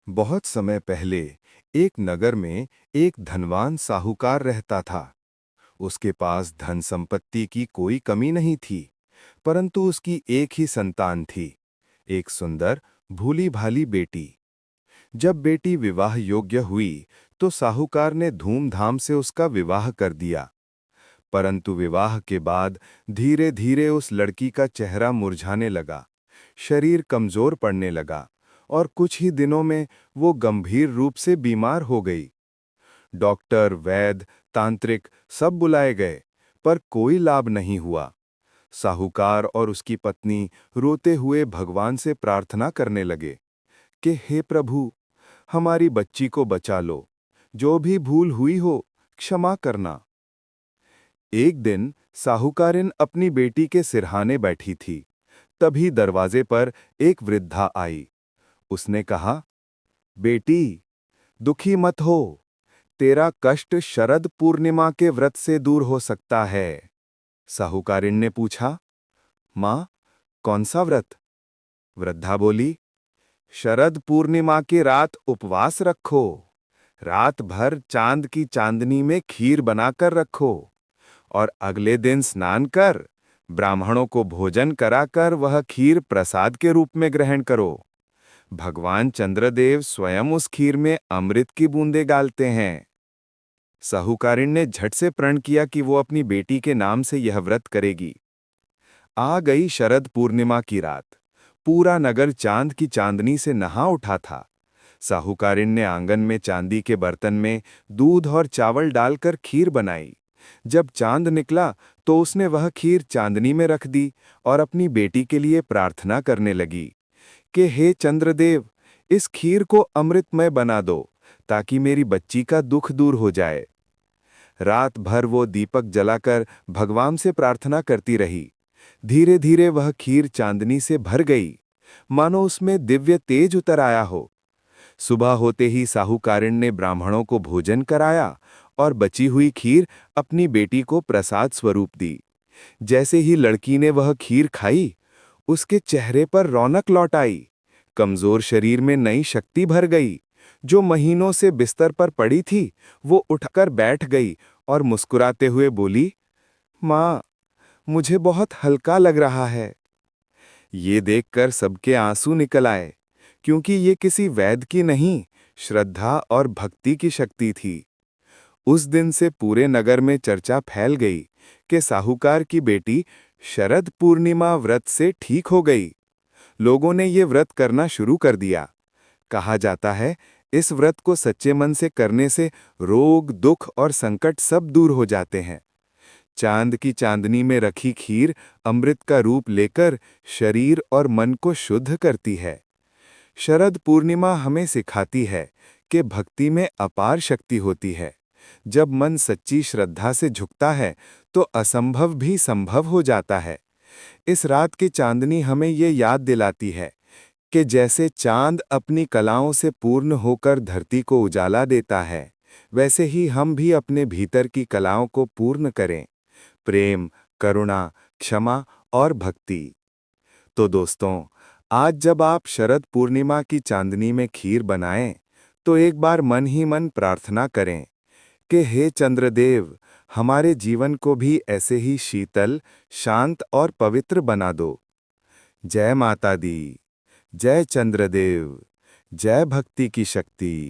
बहुत समय पहले एक नगर में एक धनवान साहूकार रहता था। उसके पास धन संपत्ति की कोई कमी नहीं थी, परंतु उसकी एक ही संतान थी, एक सुंदर भूली भाली बेटी। जब बेटी विवाह योग्य हुई तो साहूकार ने धूमधाम से उसका विवाह कर दिया। परंतु विवाह के बाद धीरे धीरे उस लड़की का चेहरा मुरझाने लगा, शरीर कमजोर पड़ने लगा और कुछ ही दिनों में वो गंभीर रूप से बीमार हो गई। डॉक्टर, वैद्य, तांत्रिक सब बुलाए गए, पर कोई लाभ नहीं हुआ। साहूकार और उसकी पत्नी रोते हुए भगवान से प्रार्थना करने लगे कि हे प्रभु, हमारी बच्ची को बचा लो, जो भी भूल हुई हो क्षमा करना। एक दिन साहूकारिन अपनी बेटी के सिरहाने बैठी थी। तभी दरवाजे पर एक वृद्धा आई। उसने कहा, बेटी, दुखी मत हो, तेरा कष्ट शरद पूर्णिमा के व्रत से दूर हो सकता है। साहूकारिन ने पूछा, माँ, कौन सा व्रत? वृद्धा बोली, शरद पूर्णिमा की रात उपवास रखो, रात भर चांद की चांदनी में खीर बनाकर रखो और अगले दिन स्नान कर ब्राह्मणों को भोजन कराकर वह खीर प्रसाद के रूप में ग्रहण करो। भगवान चंद्रदेव स्वयं उस खीर में अमृत की बूंदें डालते हैं। साहूकारिन ने झट से प्रण किया कि वो अपनी बेटी के नाम से यह व्रत करेगी। आ गई शरद पूर्णिमा की रात। पूरा नगर चांद की चांदनी से नहा उठा था। साहूकारिन ने आंगन में चांदी के बर्तन में दूध और चावल डालकर खीर बनाई। जब चांद निकला तो उसने वह खीर चांदनी में रख दी और अपनी बेटी के लिए प्रार्थना करने लगी कि हे चंद्रदेव, इस खीर को अमृतमय बना दो ताकि मेरी बच्ची का दुख दूर हो जाए। रात भर वो दीपक जलाकर भगवान से प्रार्थना करती रही। धीरे धीरे वह खीर चांदनी से भर गई, मानो उसमें दिव्य तेज उतर आया हो। सुबह होते ही साहूकारिन ने ब्राह्मणों को भोजन कराया और बची हुई खीर अपनी बेटी को प्रसाद स्वरूप दी। जैसे ही लड़की ने वह खीर खाई, उसके चेहरे पर रौनक लौट आई। कमजोर शरीर में नई शक्ति भर गई। जो महीनों से बिस्तर पर पड़ी थी, वो उठकर बैठ गई और मुस्कुराते हुए बोली, माँ, मुझे बहुत हल्का लग रहा है। ये देखकर सबके आंसू निकल आए, क्योंकि ये किसी वैद्य की नहीं, श्रद्धा और भक्ति की शक्ति थी। उस दिन से पूरे नगर में चर्चा फैल गई कि साहूकार की बेटी शरद पूर्णिमा व्रत से ठीक हो गई। लोगों ने ये व्रत करना शुरू कर दिया। कहा जाता है, इस व्रत को सच्चे मन से करने से रोग, दुख और संकट सब दूर हो जाते हैं। चांद की चांदनी में रखी खीर अमृत का रूप लेकर शरीर और मन को शुद्ध करती है। शरद पूर्णिमा हमें सिखाती है कि भक्ति में अपार शक्ति होती है। जब मन सच्ची श्रद्धा से झुकता है तो असंभव भी संभव हो जाता है। इस रात की चांदनी हमें ये याद दिलाती है कि जैसे चांद अपनी कलाओं से पूर्ण होकर धरती को उजाला देता है, वैसे ही हम भी अपने भीतर की कलाओं को पूर्ण करें। प्रेम, करुणा, क्षमा और भक्ति। तो दोस्तों, आज जब आप शरद पूर्णिमा की चांदनी में खीर बनाएं, तो एक बार मन ही मन प्रार्थना करें कि हे चंद्रदेव, हमारे जीवन को भी ऐसे ही शीतल, शांत और पवित्र बना दो। जय माता दी, जय चंद्रदेव, जय भक्ति की शक्ति।